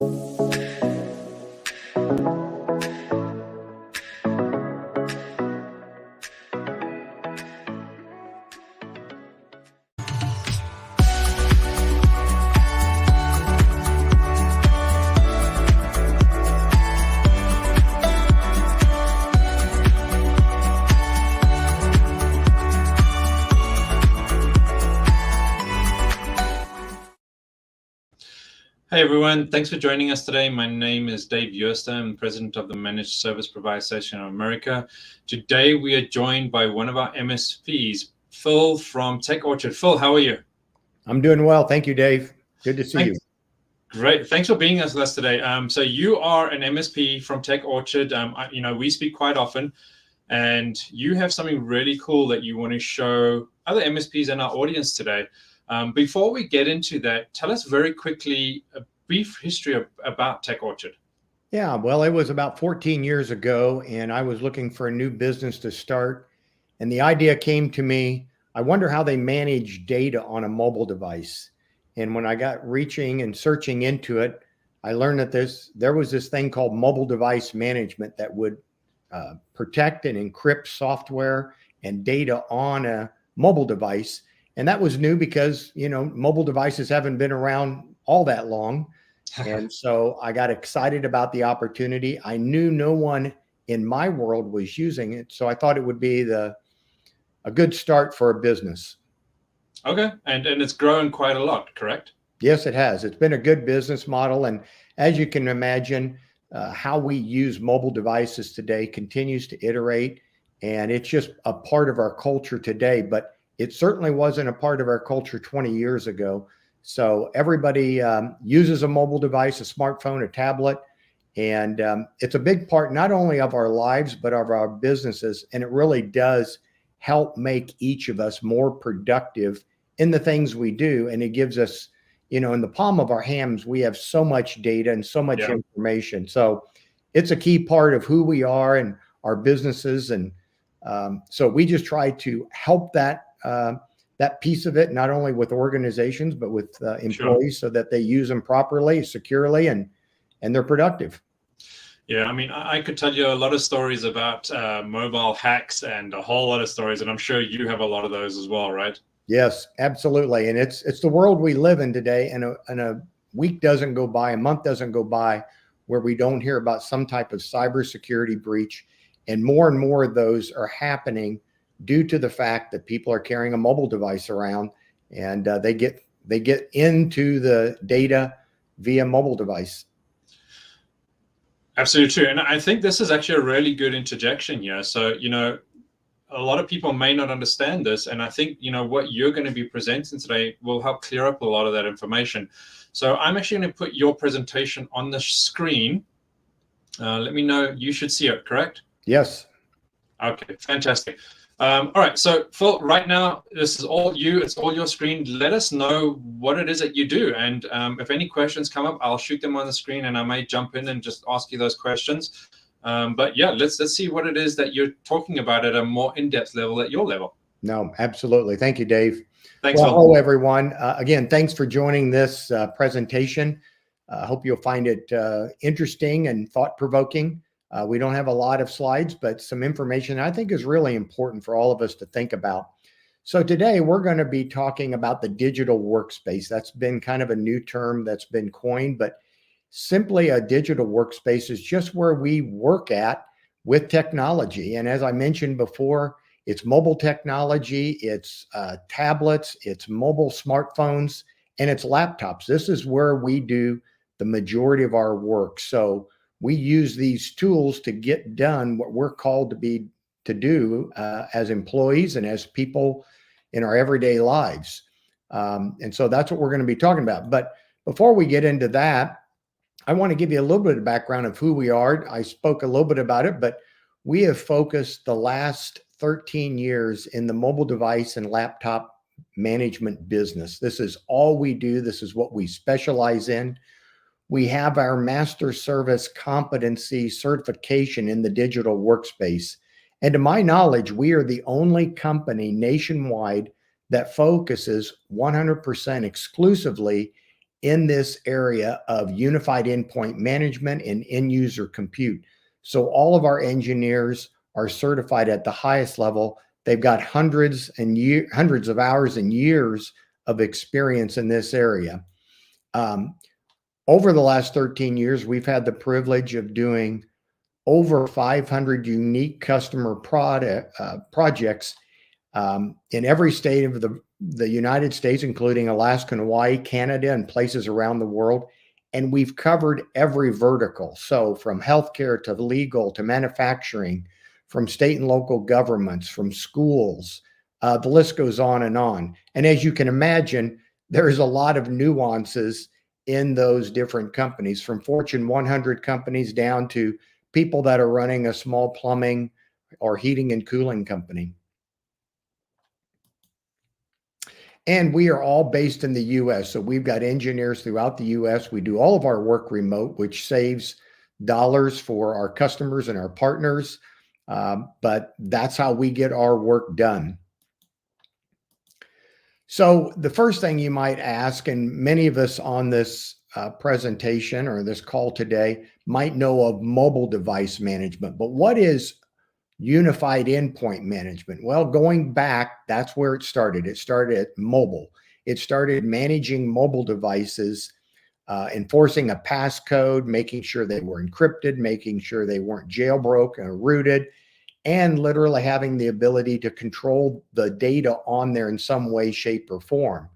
Hey everyone, thanks for joining us today. My name is Dave Uerster. I'm president of the Managed Service Provider Association of America. Today we are joined by one of our MSPs, Phil from Tech Orchard. Phil, how are you? I'm doing well. Thank you, Dave. Good to see you. Great. Thanks for being with us today. So you are an MSP from Tech Orchard. We speak quite often, and you have something really cool that you want to show other MSPs in our audience today. Before we get into that, tell us very quickly a brief history about Tech Orchard. Yeah, well, it was about 14 years ago, and I was looking for a new business to start. And the idea came to me, I wonder how they manage data on a mobile device. And when I got reaching and searching into it, I learned that there was this thing called mobile device management that would protect and encrypt software and data on a mobile device. And that was new because, mobile devices haven't been around all that long. And so I got excited about the opportunity. I knew no one in my world was using it. So I thought it would be a good start for a business. Okay. And it's grown quite a lot, correct? Yes, it has. It's been a good business model. And as you can imagine, how we use mobile devices today continues to iterate. And it's just a part of our culture today. But it certainly wasn't a part of our culture 20 years ago. So everybody uses a mobile device, a smartphone, a tablet, and it's a big part not only of our lives, but of our businesses. And it really does help make each of us more productive in the things we do. And it gives us, in the palm of our hands, we have so much data and so much information. So it's a key part of who we are and our businesses. And so we just try to help that piece of it, not only with organizations, but with employees so that they use them properly, securely, and they're productive. Yeah, I mean, I could tell you a lot of stories about mobile hacks and a whole lot of stories, and I'm sure you have a lot of those as well, right? Yes, absolutely. And it's the world we live in today, and a week doesn't go by, a month doesn't go by where we don't hear about some type of cybersecurity breach. And more of those are happening due to the fact that people are carrying a mobile device around, and they get into the data via mobile device. Absolutely true. And I think this is actually a really good interjection here. So, a lot of people may not understand this. And I think, what you're going to be presenting today will help clear up a lot of that information. So I'm actually going to put your presentation on the screen. Let me know. You should see it, correct? Yes. Okay, fantastic. All right, so Phil, right now, this is all you. It's all your screen. Let us know what it is that you do. And if any questions come up, I'll shoot them on the screen, and I may jump in and just ask you those questions. But yeah, let's see what it is that you're talking about at a more in-depth level at your level. No, absolutely. Thank you, Dave. Thanks, well, Phil. Hello, everyone. Again, thanks for joining this presentation. I hope you'll find it interesting and thought-provoking. We don't have a lot of slides, but some information I think is really important for all of us to think about. So today we're going to be talking about the digital workspace. That's been kind of a new term that's been coined, but simply a digital workspace is just where we work at with technology. And as I mentioned before, it's mobile technology, it's tablets, it's mobile smartphones, and it's laptops. This is where we do the majority of our work. So we use these tools to get done what we're called to do as employees and as people in our everyday lives. And so that's what we're going to be talking about. But before we get into that, I want to give you a little bit of background of who we are. I spoke a little bit about it, but we have focused the last 13 years in the mobile device and laptop management business. This is all we do. This is what we specialize in. We have our master service competency certification in the digital workspace. And to my knowledge, we are the only company nationwide that focuses 100% exclusively in this area of unified endpoint management and end user compute. So all of our engineers are certified at the highest level. They've got hundreds of hours and years of experience in this area. Over the last 13 years, we've had the privilege of doing over 500 unique customer projects in every state of the United States, including Alaska and Hawaii, Canada, and places around the world. And we've covered every vertical. So from healthcare to legal to manufacturing, from state and local governments, from schools, the list goes on. And as you can imagine, there's a lot of nuances in those different companies, from Fortune 100 companies down to people that are running a small plumbing or heating and cooling company. And we are all based in the US. So we've got engineers throughout the US. We do all of our work remote, which saves dollars for our customers and our partners. But that's how we get our work done. So the first thing you might ask, and many of us on this presentation or this call today might know of mobile device management, but what is unified endpoint management? Well, going back, that's where it started. It started at mobile. It started managing mobile devices, enforcing a passcode, making sure they were encrypted, making sure they weren't jailbroken or rooted, and literally having the ability to control the data on there in some way, shape, or form.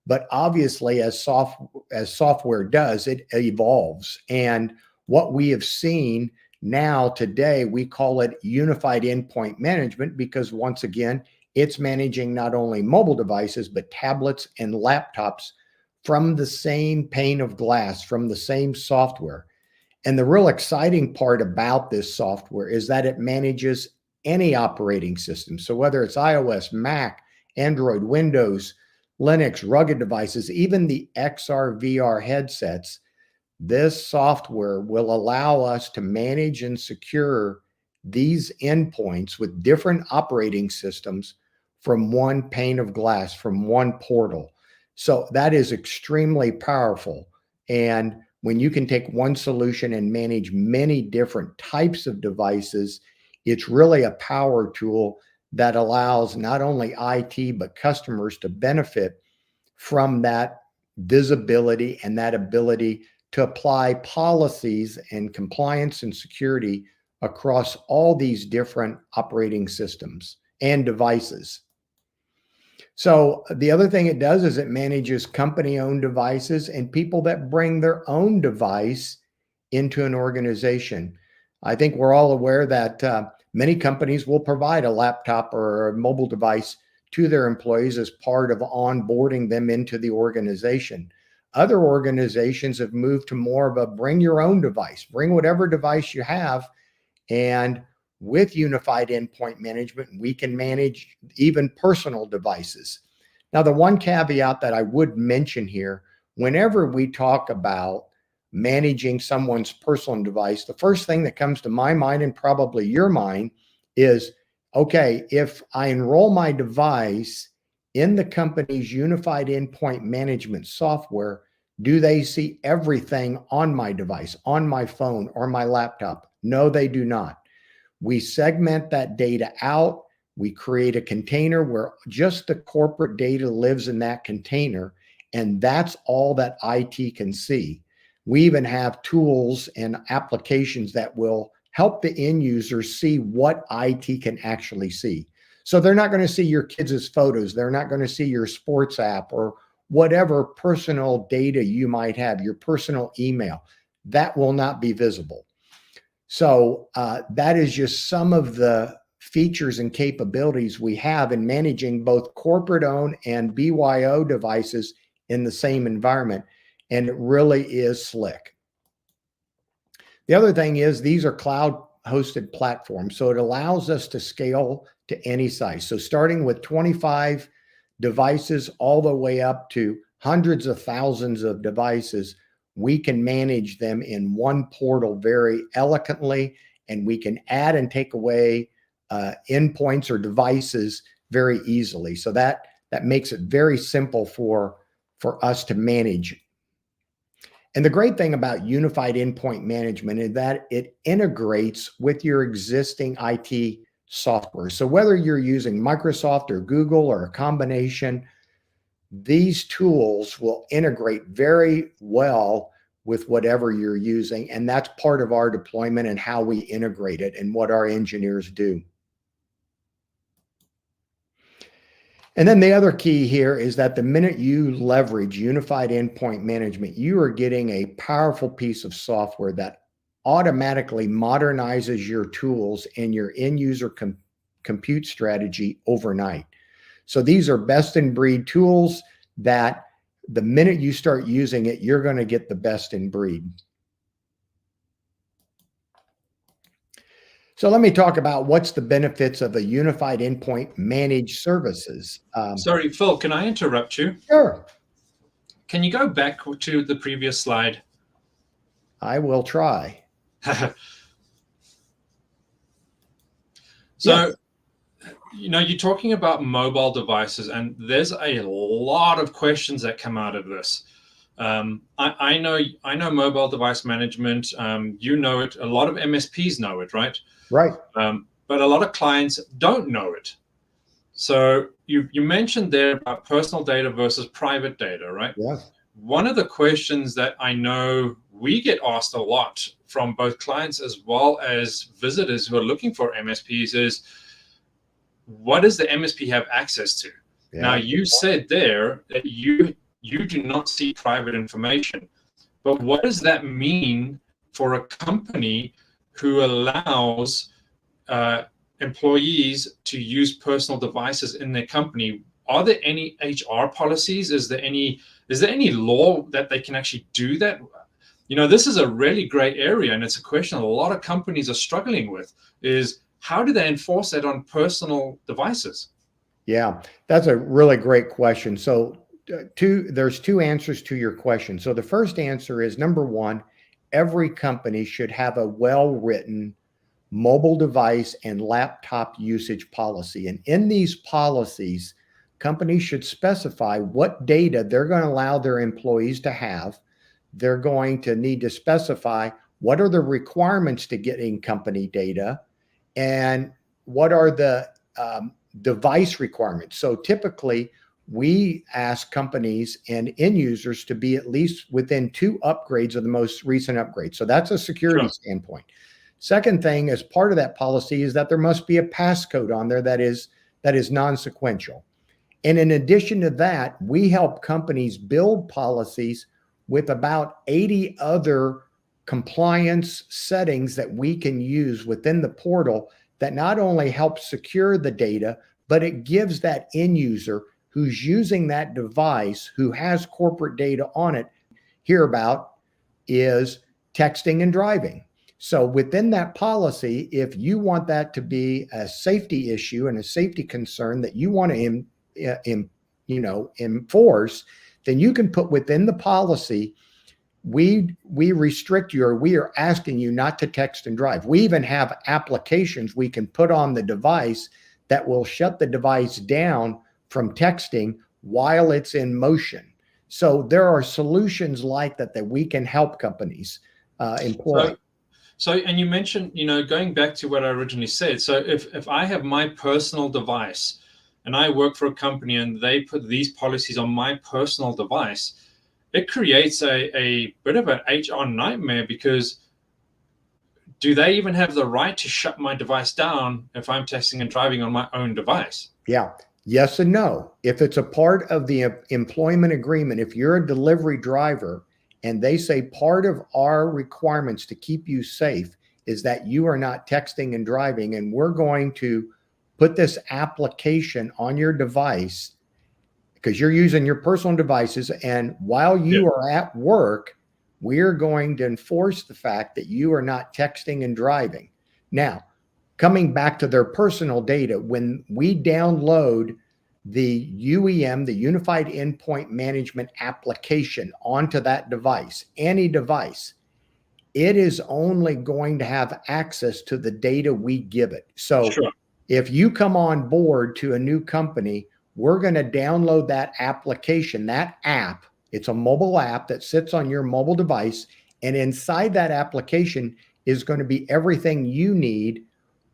But obviously, as software does, it evolves. And what we have seen now today, we call it unified endpoint management, because once again, it's managing not only mobile devices, but tablets and laptops from the same pane of glass, from the same software. And the real exciting part about this software is that it manages any operating system. So whether it's iOS, Mac, Android, Windows, Linux, rugged devices, even the XR, VR headsets, this software will allow us to manage and secure these endpoints with different operating systems from one pane of glass, from one portal. So that is extremely powerful. And when you can take one solution and manage many different types of devices, it's really a power tool that allows not only IT, but customers to benefit from that visibility and that ability to apply policies and compliance and security across all these different operating systems and devices. So the other thing it does is it manages company-owned devices and people that bring their own device into an organization. I think we're all aware that many companies will provide a laptop or a mobile device to their employees as part of onboarding them into the organization. Other organizations have moved to more of a bring your own device, bring whatever device you have. And with unified endpoint management, we can manage even personal devices. Now, the one caveat that I would mention here, whenever we talk about managing someone's personal device, the first thing that comes to my mind and probably your mind is, okay, if I enroll my device in the company's unified endpoint management software, do they see everything on my device, on my phone or my laptop? No, they do not. We segment that data out. We create a container where just the corporate data lives in that container, and that's all that IT can see. We even have tools and applications that will help the end user see what IT can actually see. So they're not going to see your kids' photos. They're not going to see your sports app or whatever personal data you might have, your personal email. That will not be visible. So that is just some of the features and capabilities we have in managing both corporate-owned and BYO devices in the same environment. And it really is slick. The other thing is these are cloud-hosted platforms, so it allows us to scale to any size. So starting with 25 devices all the way up to hundreds of thousands of devices, we can manage them in one portal very elegantly, and we can add and take away endpoints or devices very easily. So that makes it very simple for us to manage. And the great thing about unified endpoint management is that it integrates with your existing IT software. So whether you're using Microsoft or Google or a combination, these tools will integrate very well with whatever you're using. And that's part of our deployment and how we integrate it and what our engineers do. And then the other key here is that the minute you leverage unified endpoint management, you are getting a powerful piece of software that automatically modernizes your tools and your end user compute strategy overnight. So these are best in breed tools that the minute you start using it, you're going to get the best in breed. So let me talk about what's the benefits of a unified endpoint managed services. Sorry, Phil, can I interrupt you? Sure. Can you go back to the previous slide? I will try. So, yes. You know, you're talking about mobile devices, and there's a lot of questions that come out of this. I know mobile device management. You know it. A lot of MSPs know it, right? Right. But a lot of clients don't know it. So you mentioned there about personal data versus private data, right? Yes. One of the questions that I know we get asked a lot from both clients as well as visitors who are looking for MSPs is, what does the MSP have access to? Yeah. Now, you said there that you do not see private information, but what does that mean for a company who allows employees to use personal devices in their company? Are there any HR policies? Is there any law that they can actually do that? You know, this is a really great area, and it's a question a lot of companies are struggling with, is how do they enforce that on personal devices? Yeah, that's a really great question. So there's two answers to your question. So the first answer is, number one, every company should have a well-written mobile device and laptop usage policy. And in these policies, companies should specify what data they're going to allow their employees to have. They're going to need to specify what are the requirements to getting company data and what are the device requirements. So typically, we ask companies and end users to be at least within 2 upgrades of the most recent upgrade. So that's a security standpoint. Second thing, as part of that policy, is that there must be a passcode on there that is non-sequential. And in addition to that, we help companies build policies with about 80 other compliance settings that we can use within the portal that not only helps secure the data, but it gives that end user who's using that device, who has corporate data on it, hear about is texting and driving. So within that policy, if you want that to be a safety issue and a safety concern that you want to enforce, then you can put within the policy, we restrict you, or we are asking you not to text and drive. We even have applications we can put on the device that will shut the device down from texting while it's in motion. So there are solutions like that we can help companies employ. So, and you mentioned, you know, going back to what I originally said, so if I have my personal device and I work for a company and they put these policies on my personal device, it creates a bit of an HR nightmare, because do they even have the right to shut my device down if I'm texting and driving on my own device? Yeah. Yes and no. If it's a part of the employment agreement, if you're a delivery driver and they say part of our requirements to keep you safe is that you are not texting and driving, and we're going to put this application on your device because you're using your personal devices, and while you are at work, we're going to enforce the fact that you are not texting and driving. Now, coming back to their personal data, when we download the UEM, the Unified Endpoint Management application, onto that device, any device, it is only going to have access to the data we give it. So if you come on board to a new company, we're going to download that application, that app, It's a mobile app that sits on your mobile device. And inside that application is going to be everything you need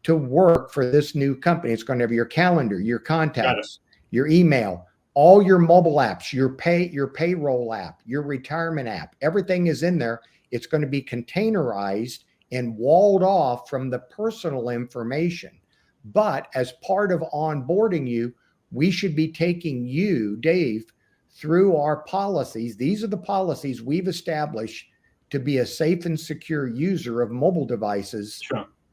to work for this new company. It's going to have your calendar, your contacts, your email, all your mobile apps, your payroll app, your retirement app. Everything is in there. It's going to be containerized and walled off from the personal information. But as part of onboarding you, we should be taking you, Dave, through our policies. These are the policies we've established to be a safe and secure user of mobile devices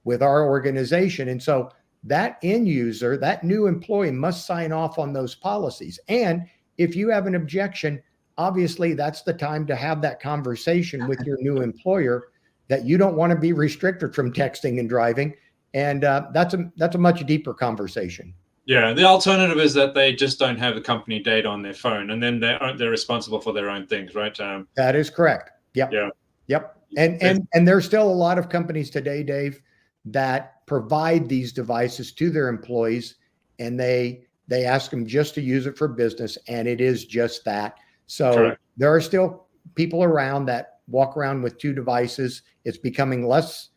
with our organization. And so that end user, that new employee must sign off on those policies. And if you have an objection, obviously that's the time to have that conversation with your new employer that you don't want to be restricted from texting and driving. And that's a much deeper conversation. Yeah, the alternative is that they just don't have the company data on their phone, and then they're responsible for their own things, right? That is correct. Yep. Yeah. Yep. And there's still a lot of companies today, Dave, that provide these devices to their employees, and they ask them just to use it for business, and it is just that. So there are still people around that walk around with two devices. It's becoming less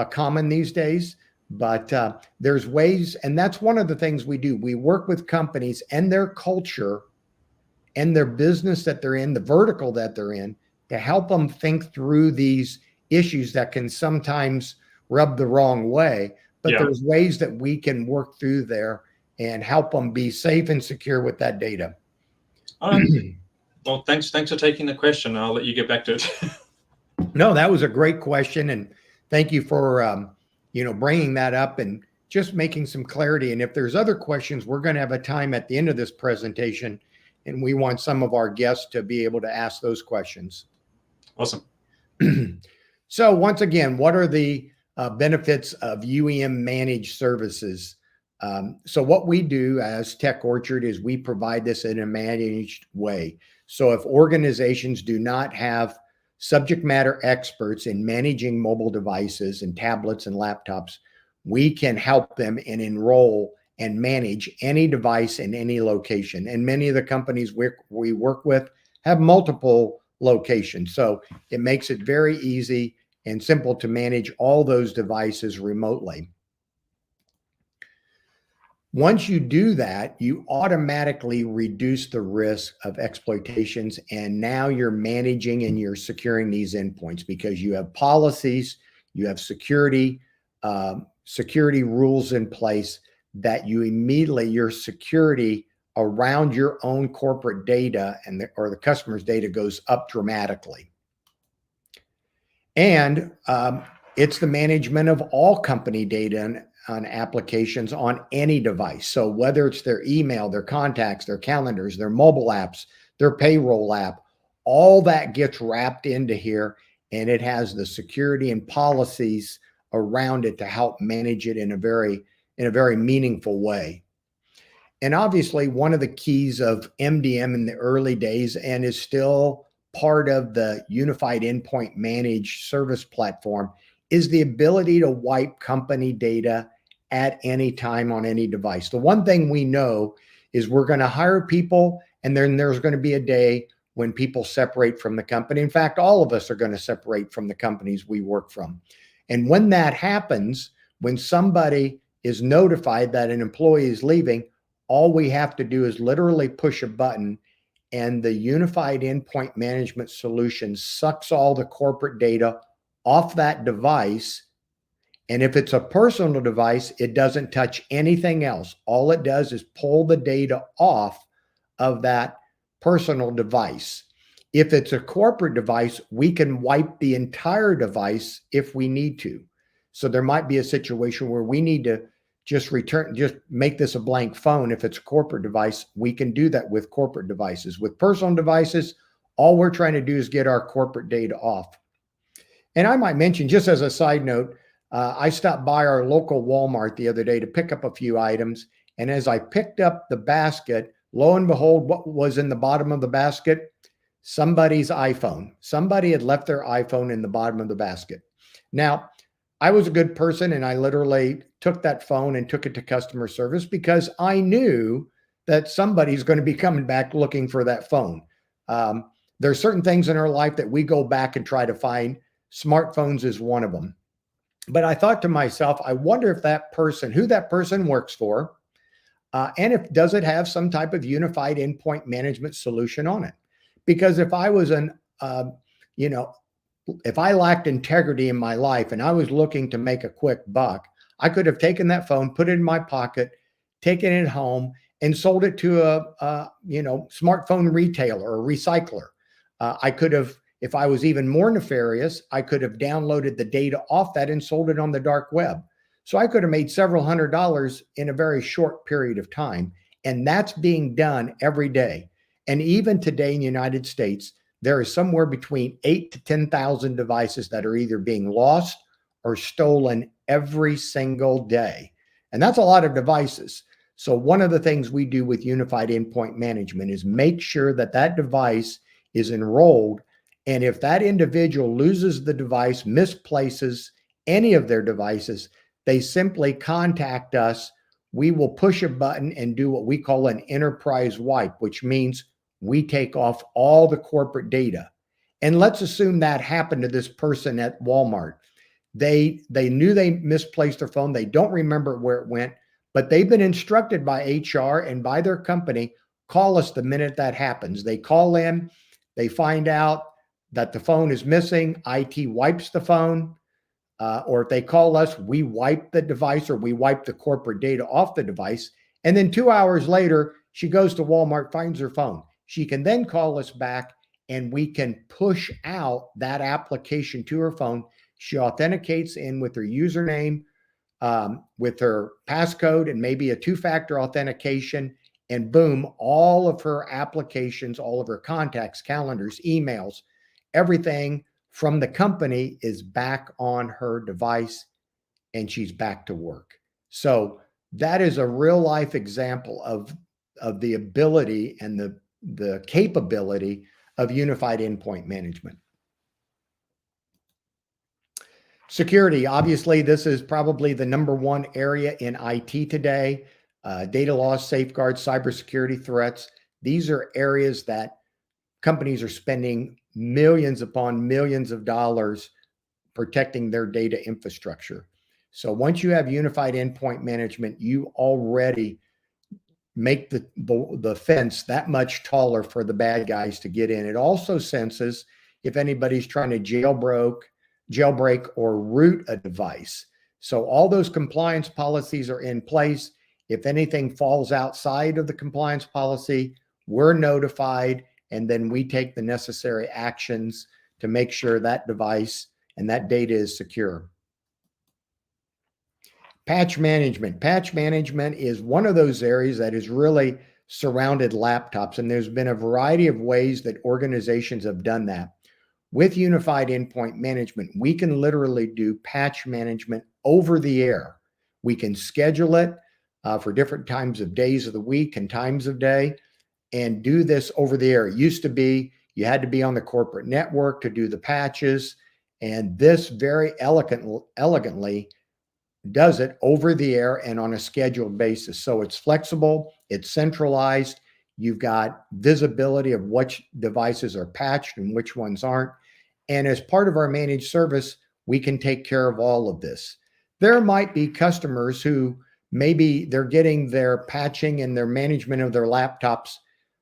common these days, but there's ways, and that's one of the things we do. We work with companies and their culture and their business that they're in, the vertical that they're in, to help them think through these issues that can sometimes rub the wrong way. But there's ways that we can work through there and help them be safe and secure with that data. Well, thanks for taking the question. I'll let you get back to it. No, that was a great question. And thank you for, bringing that up and just making some clarity. And if there's other questions, we're going to have a time at the end of this presentation, and we want some of our guests to be able to ask those questions. Awesome. So once again, what are the benefits of UEM managed services? So what we do as Tech Orchard is we provide this in a managed way. So if organizations do not have subject matter experts in managing mobile devices and tablets and laptops, we can help them and enroll and manage any device in any location. And many of the companies we work with have multiple locations. So it makes it very easy and simple to manage all those devices remotely. Once you do that, you automatically reduce the risk of exploitations. And now you're managing and you're securing these endpoints because you have policies, you have security rules in place that you immediately, your security around your own corporate data or the customer's data goes up dramatically. And it's the management of all company data on applications on any device. So whether it's their email, their contacts, their calendars, their mobile apps, their payroll app, all that gets wrapped into here, and it has the security and policies around it to help manage it in a very meaningful way. And obviously, one of the keys of MDM in the early days, and is still part of the unified endpoint managed service platform, is the ability to wipe company data at any time on any device. The one thing we know is we're going to hire people, and then there's going to be a day when people separate from the company. In fact, all of us are going to separate from the companies we work from. And when that happens, when somebody is notified that an employee is leaving, all we have to do is literally push a button, and the unified endpoint management solution sucks all the corporate data off that device. And if it's a personal device, it doesn't touch anything else. All it does is pull the data off of that personal device. If it's a corporate device, we can wipe the entire device if we need to. So there might be a situation where we need to just make this a blank phone. If it's a corporate device, we can do that with corporate devices. With personal devices, all we're trying to do is get our corporate data off. And I might mention, just as a side note, I stopped by our local Walmart the other day to pick up a few items. And as I picked up the basket, lo and behold, what was in the bottom of the basket? Somebody's iPhone. Somebody had left their iPhone in the bottom of the basket. Now, I was a good person, and I literally took that phone and took it to customer service because I knew that somebody's going to be coming back looking for that phone. There are certain things in our life that we go back and try to find. Smartphones is one of them. But I thought to myself, I wonder if that person, who that person works for, and if does it have some type of unified endpoint management solution on it? Because if I was if I lacked integrity in my life and I was looking to make a quick buck, I could have taken that phone, put it in my pocket, taken it home, and sold it to a smartphone retailer or recycler. I could have, if I was even more nefarious, I could have downloaded the data off that and sold it on the dark web. So I could have made several $100s in a very short period of time. And that's being done every day. And even today in the United States, there is somewhere between 8,000 to 10,000 devices that are either being lost or stolen every single day. And that's a lot of devices. So one of the things we do with Unified Endpoint Management is make sure that that device is enrolled. And if that individual loses the device, misplaces any of their devices, they simply contact us. We will push a button and do what we call an enterprise wipe, which means we take off all the corporate data. And let's assume that happened to this person at Walmart. They knew they misplaced their phone. They don't remember where it went, but they've been instructed by HR and by their company, call us the minute that happens. They call in, they find out that the phone is missing, IT wipes the phone, or if they call us, we wipe the device or we wipe the corporate data off the device. And then 2 hours later, she goes to Walmart, finds her phone. She can then call us back and we can push out that application to her phone. She authenticates in with her username, with her passcode, and maybe a two-factor authentication. And boom, all of her applications, all of her contacts, calendars, emails, everything from the company is back on her device and she's back to work. So that is a real life example of the ability and the capability of unified endpoint management. Security, obviously, this is probably the #1 area in IT today. Data loss, safeguards, cybersecurity threats. These are areas that companies are spending millions upon millions of dollars protecting their data infrastructure. So once you have unified endpoint management, you already make the fence that much taller for the bad guys to get in. It also senses if anybody's trying to jailbreak or root a device. So all those compliance policies are in place. If anything falls outside of the compliance policy, we're notified, and then we take the necessary actions to make sure that device and that data is secure. Patch management. Patch management is one of those areas that has really surrounded laptops, and there's been a variety of ways that organizations have done that. With unified endpoint management, we can literally do patch management over the air. We can schedule it for different times of days of the week and times of day, and do this over the air. It used to be you had to be on the corporate network to do the patches, and this very elegantly does it over the air and on a scheduled basis. So it's flexible, it's centralized, you've got visibility of which devices are patched and which ones aren't. And as part of our managed service, we can take care of all of this. There might be customers who maybe they're getting their patching and their management of their laptops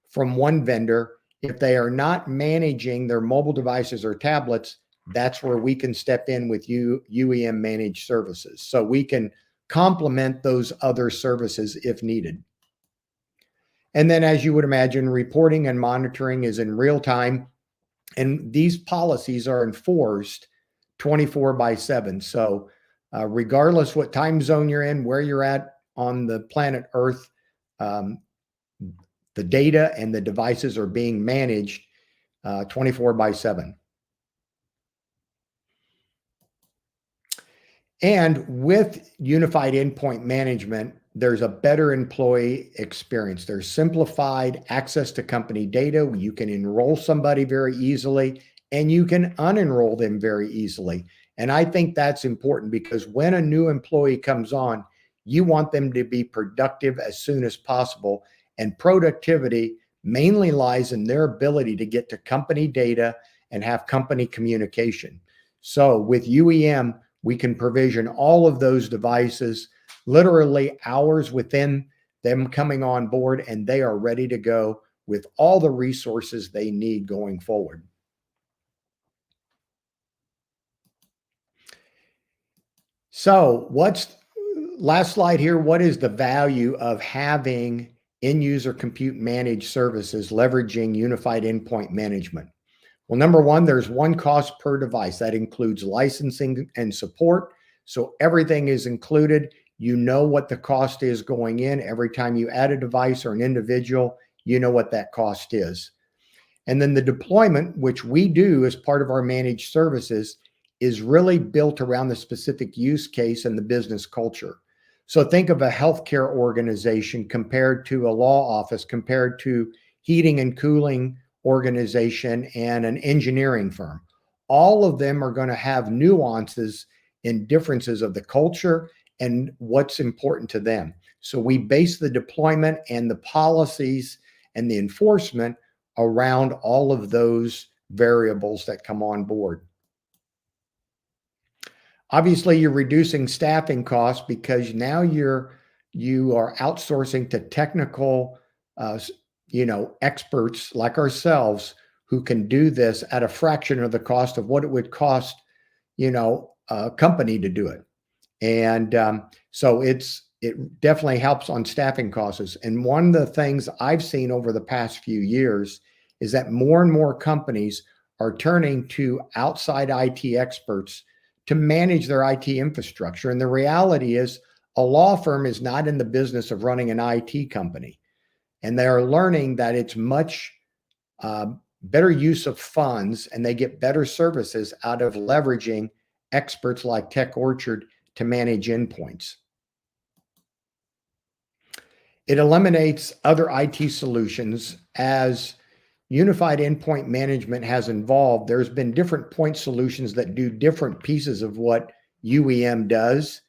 from one vendor. If they are not managing their mobile devices or tablets, that's where we can step in with UEM managed services. So we can complement those other services if needed. And then, as you would imagine, reporting and monitoring is in real time. And these policies are enforced 24/7. So regardless what time zone you're in, where you're at on the planet Earth, the data and the devices are being managed 24/7. And with unified endpoint management, there's a better employee experience. There's simplified access to company data. You can enroll somebody very easily, and you can unenroll them very easily. And I think that's important because when a new employee comes on, you want them to be productive as soon as possible. And productivity mainly lies in their ability to get to company data and have company communication. So with UEM, we can provision all of those devices literally hours within them coming on board, and they are ready to go with all the resources they need going forward. So last slide here, what is the value of having end-user compute managed services leveraging unified endpoint management? Well, number one, there's one cost per device. That includes licensing and support. So everything is included. You know what the cost is going in. Every time you add a device or an individual, you know what that cost is. And then the deployment, which we do as part of our managed services, is really built around the specific use case and the business culture. So think of a healthcare organization compared to a law office, compared to heating and cooling organization and an engineering firm. All of them are going to have nuances and differences of the culture and what's important to them. So we base the deployment and the policies and the enforcement around all of those variables that come on board. Obviously, you're reducing staffing costs because now you are outsourcing to technical experts like ourselves who can do this at a fraction of the cost of what it would cost, a company to do it. And so it definitely helps on staffing costs. And one of the things I've seen over the past few years is that more and more companies are turning to outside IT experts to manage their IT infrastructure. And the reality is a law firm is not in the business of running an IT company. And they are learning that it's much better use of funds, and they get better services out of leveraging experts like Tech Orchard to manage endpoints. It eliminates other IT solutions. As unified endpoint management has evolved, there's been different point solutions that do different pieces of what UEM does.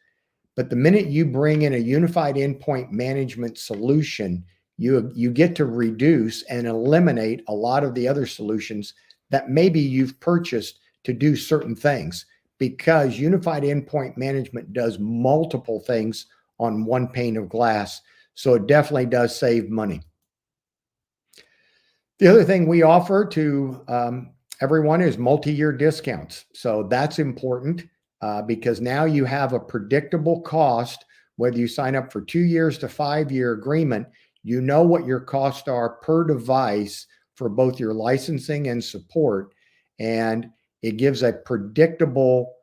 But the minute you bring in a unified endpoint management solution, you get to reduce and eliminate a lot of the other solutions that maybe you've purchased to do certain things, because unified endpoint management does multiple things on one pane of glass. So it definitely does save money. The other thing we offer to everyone is multi-year discounts. So that's important because now you have a predictable cost, whether you sign up for 2 years to 5-year agreement. You know what your costs are per device for both your licensing and support, and it gives a predictable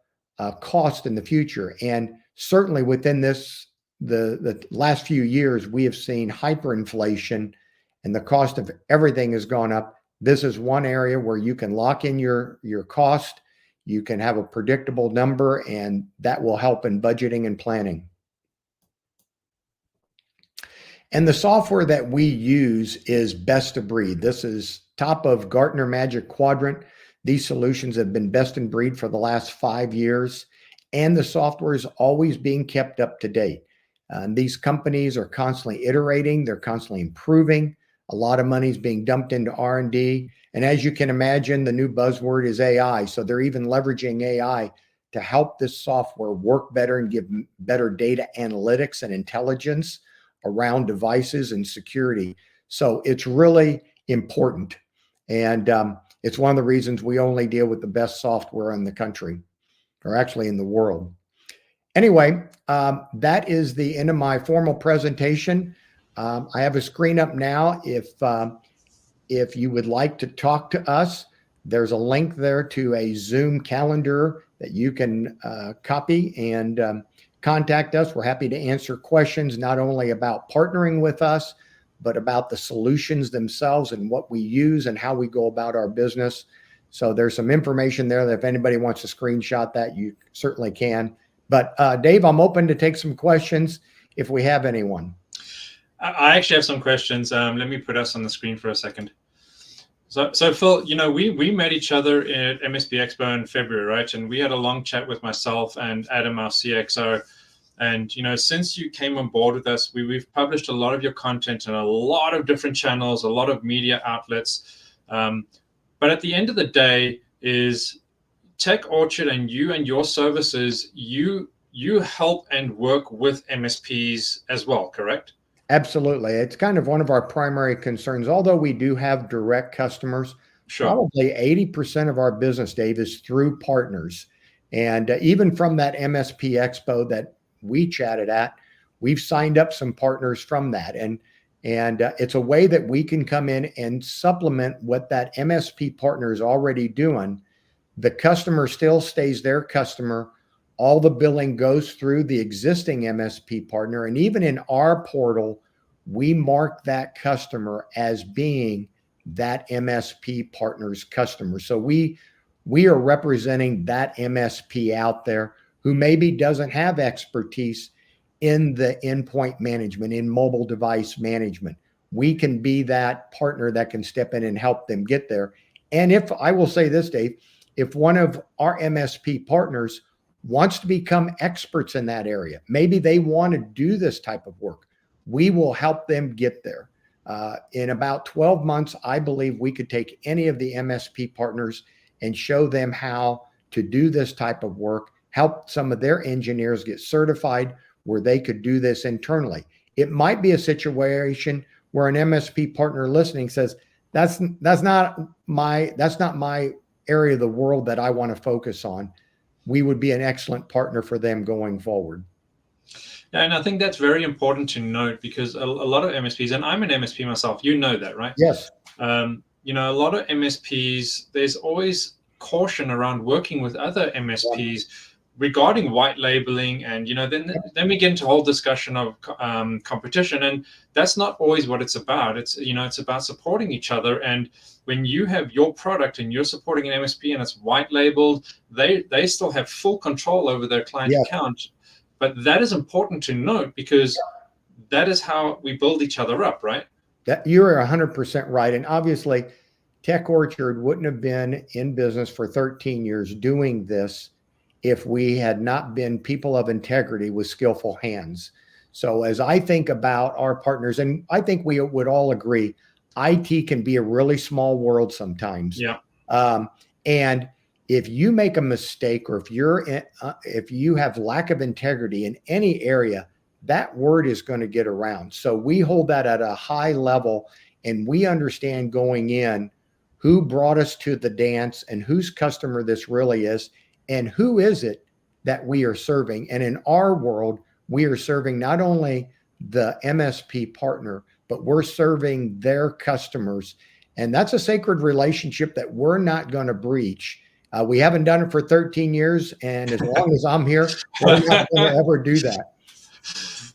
cost in the future. And certainly within the last few years, we have seen hyperinflation and the cost of everything has gone up. This is one area where you can lock in your cost. You can have a predictable number, and that will help in budgeting and planning. And the software that we use is best of breed. This is top of Gartner Magic Quadrant. These solutions have been best in breed for the last 5 years, and the software is always being kept up to date. These companies are constantly iterating. They're constantly improving. A lot of money is being dumped into R&D. And as you can imagine, the new buzzword is AI. So they're even leveraging AI to help this software work better and give better data analytics and intelligence around devices and security. So it's really important. And it's one of the reasons we only deal with the best software in the country, or actually in the world. Anyway, that is the end of my formal presentation. I have a screen up now. If you would like to talk to us, there's a link there to a Zoom calendar that you can copy and contact us. We're happy to answer questions, not only about partnering with us, but about the solutions themselves and what we use and how we go about our business. So there's some information there that if anybody wants to screenshot that, you certainly can. But Dave, I'm open to take some questions if we have anyone. I actually have some questions. Let me put us on the screen for a second. So Phil, we met each other at MSP Expo in February, right? And we had a long chat with myself and Adam, our CXO. And, since you came on board with us, we've published a lot of your content in a lot of different channels, a lot of media outlets. But at the end of the day is Tech Orchard and your services, you help and work with MSPs as well, correct? Absolutely. It's kind of one of our primary concerns. Although we do have direct customers, Sure. probably 80% of our business, Dave, is through partners. And even from that MSP Expo that we chatted at, we've signed up some partners from that. And it's a way that we can come in and supplement what that MSP partner is already doing. The customer still stays their customer. All the billing goes through the existing MSP partner. And even in our portal, we mark that customer as being that MSP partner's customer. So we are representing that MSP out there who maybe doesn't have expertise in the endpoint management, in mobile device management. We can be that partner that can step in and help them get there. And if I will say this, Dave, if one of our MSP partners wants to become experts in that area, maybe they want to do this type of work, we will help them get there. In about 12 months, I believe we could take any of the MSP partners and show them how to do this type of work, help some of their engineers get certified where they could do this internally. It might be a situation where an MSP partner listening says, that's not my area of the world that I want to focus on. We would be an excellent partner for them going forward. Yeah, and I think that's very important to note because a lot of MSPs, and I'm an MSP myself, you know that, right? Yes. A lot of MSPs, there's always caution around working with other MSPs regarding white labeling, and then we get into a whole discussion of competition, and that's not always what it's about. It's it's about supporting each other. And when you have your product and you're supporting an MSP and it's white labeled, they still have full control over their client account. But that is important to note because that is how we build each other up, right? That you're 100% right. And obviously, Tech Orchard wouldn't have been in business for 13 years doing this if we had not been people of integrity with skillful hands. So as I think about our partners, and I think we would all agree, IT can be a really small world sometimes. Yeah. And if you make a mistake, or if you have lack of integrity in any area, that word is going to get around. So we hold that at a high level, and we understand going in who brought us to the dance and whose customer this really is, and who is it that we are serving. And in our world, we are serving not only the MSP partner, but we're serving their customers. And that's a sacred relationship that we're not going to breach. We haven't done it for 13 years. And as long as I'm here, we're not going to ever do that.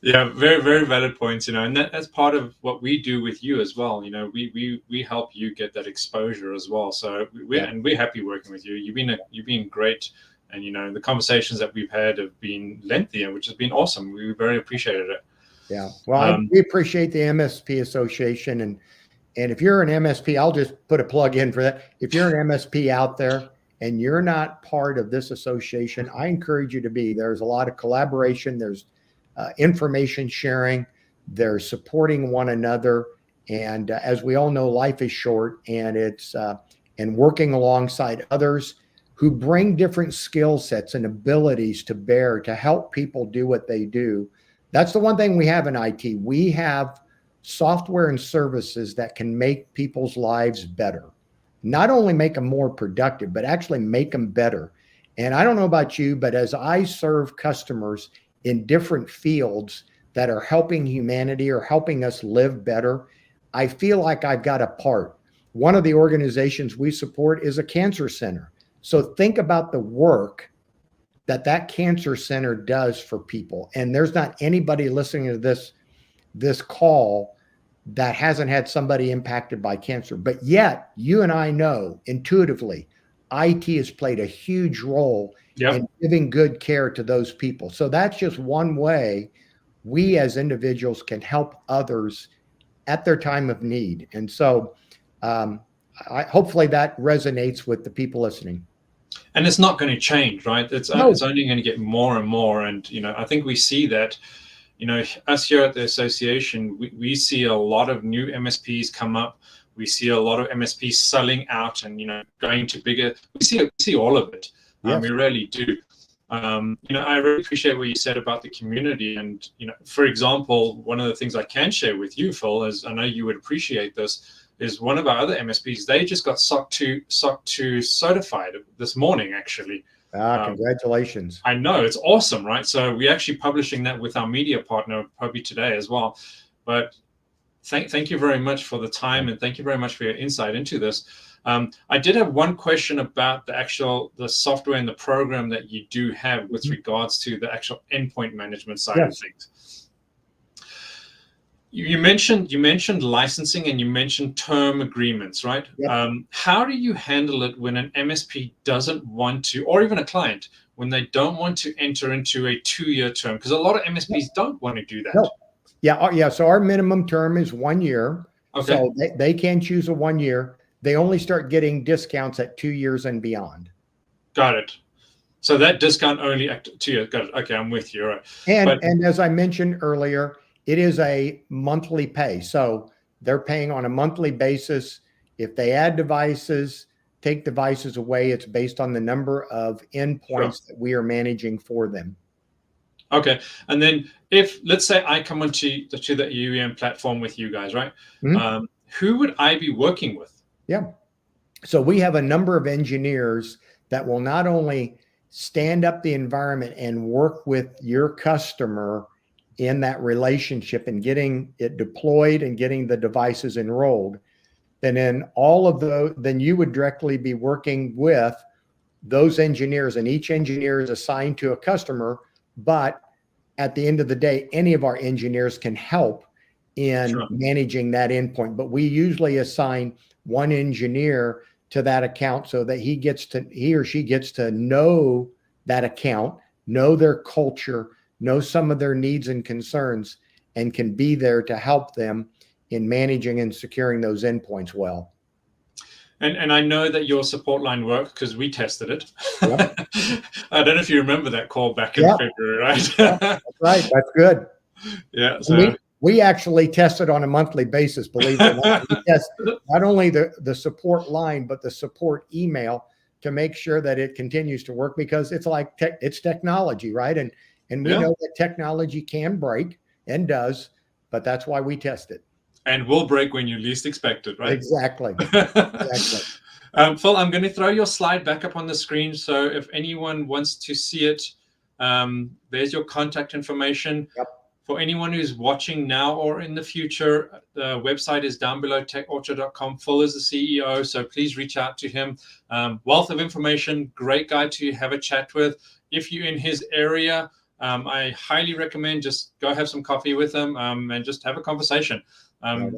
Yeah, very, very valid points, and that's part of what we do with you as well. We help you get that exposure as well. So we're happy working with you. You've been great. And, the conversations that we've had have been lengthy, which has been awesome. We very appreciated it. Yeah. Well, we appreciate the MSP Association. And if you're an MSP, I'll just put a plug in for that. If you're an MSP out there and you're not part of this association, I encourage you to be. There's a lot of collaboration. There's information sharing. They're supporting one another. And as we all know, life is short, and it's and working alongside others who bring different skill sets and abilities to bear to help people do what they do. That's the one thing we have in IT. We have software and services that can make people's lives better. Not only make them more productive, but actually make them better. And I don't know about you, but as I serve customers in different fields that are helping humanity or helping us live better, I feel like I've got a part. One of the organizations we support is a cancer center. So think about the work that cancer center does for people. And there's not anybody listening to this call that hasn't had somebody impacted by cancer. But yet, you and I know intuitively, IT has played a huge role in giving good care to those people. So that's just one way we as individuals can help others at their time of need. And so hopefully that resonates with the people listening. And it's not going to change, right? It's only going to get more and more. And, I think we see that, us here at the association, we see a lot of new MSPs come up. We see a lot of MSPs selling out and, going to bigger. We see all of it. Yes. We really do. I really appreciate what you said about the community. And, for example, one of the things I can share with you, Phil, is I know you would appreciate this, is one of our other MSPs, they just got SOC 2 certified this morning, actually. Congratulations. I know, it's awesome, right? So we're actually publishing that with our media partner probably today as well. But thank you very much for the time, and thank you very much for your insight into this. I did have one question about the software and the program that you do have with regards to the actual endpoint management side of things. You mentioned licensing and you mentioned term agreements, right? Yep. How do you handle it when an MSP doesn't want to, or even a client, when they don't want to enter into a 2-year term? Because a lot of MSPs don't want to do that. No. Yeah. So our minimum term is 1 year. Okay. So they can choose a 1 year. They only start getting discounts at 2 years and beyond. Got it. So that discount only at 2 years. Got it. Okay, I'm with you. All right. And as I mentioned earlier, it is a monthly pay. So they're paying on a monthly basis. If they add devices, take devices away, it's based on the number of endpoints that we are managing for them. Okay. And then if, let's say I come onto the UEM platform with you guys, right? Who would I be working with? Yeah. So we have a number of engineers that will not only stand up the environment and work with your customer in that relationship and getting it deployed and getting the devices enrolled, and then then you would directly be working with those engineers, and each engineer is assigned to a customer. But at the end of the day, any of our engineers can help in managing that endpoint. But we usually assign one engineer to that account so that he or she gets to know that account, know their culture, know some of their needs and concerns, and can be there to help them in managing and securing those endpoints well. And I know that your support line worked because we tested it. Yep. I don't know if you remember that call back in February, right? That's right. That's good. Yeah. So we actually tested on a monthly basis, believe it or not. We test not only the support line, but the support email to make sure that it continues to work, because it's like it's technology, right? And we know that technology can break and does, but that's why we test it. And will break when you least expect it, right? Exactly. Exactly. Phil, I'm going to throw your slide back up on the screen. So if anyone wants to see it, there's your contact information. Yep. For anyone who's watching now or in the future, the website is down below, techorchard.com. Phil is the CEO, so please reach out to him. Wealth of information, great guy to have a chat with. If you're in his area, I highly recommend just go have some coffee with him and just have a conversation.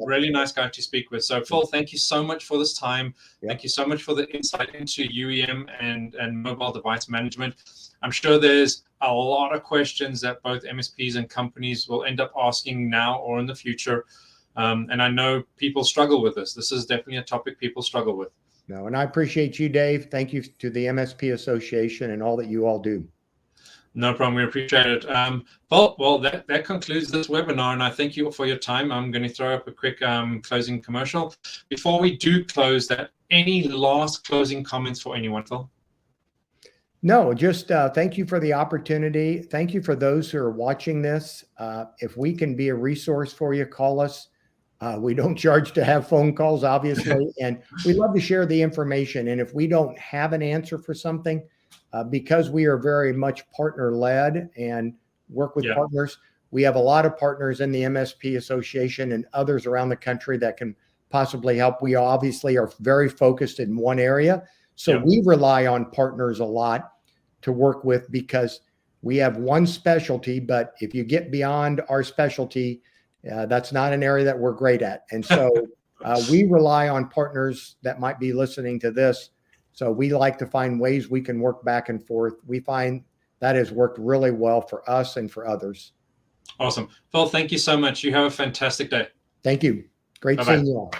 Really nice guy to speak with. So Phil, thank you so much for this time. Yep. Thank you so much for the insight into UEM and mobile device management. I'm sure there's a lot of questions that both MSPs and companies will end up asking now or in the future. And I know people struggle with this. This is definitely a topic people struggle with. No, and I appreciate you, Dave. Thank you to the MSP Association and all that you all do. No problem. We appreciate it. Well, that concludes this webinar, and I thank you for your time. I'm going to throw up a quick closing commercial. Before we do close that, any last closing comments for anyone, Phil? No, just thank you for the opportunity. Thank you for those who are watching this. If we can be a resource for you, call us. We don't charge to have phone calls, obviously, and we love to share the information. And if we don't have an answer for something, because we are very much partner-led and work with partners, we have a lot of partners in the MSP Association and others around the country that can possibly help. We obviously are very focused in one area, so we rely on partners a lot to work with, because we have one specialty, but if you get beyond our specialty, that's not an area that we're great at. And so we rely on partners that might be listening to this. So we like to find ways we can work back and forth. We find that has worked really well for us and for others. Awesome. Phil, thank you so much. You have a fantastic day. Thank you. Great seeing you all.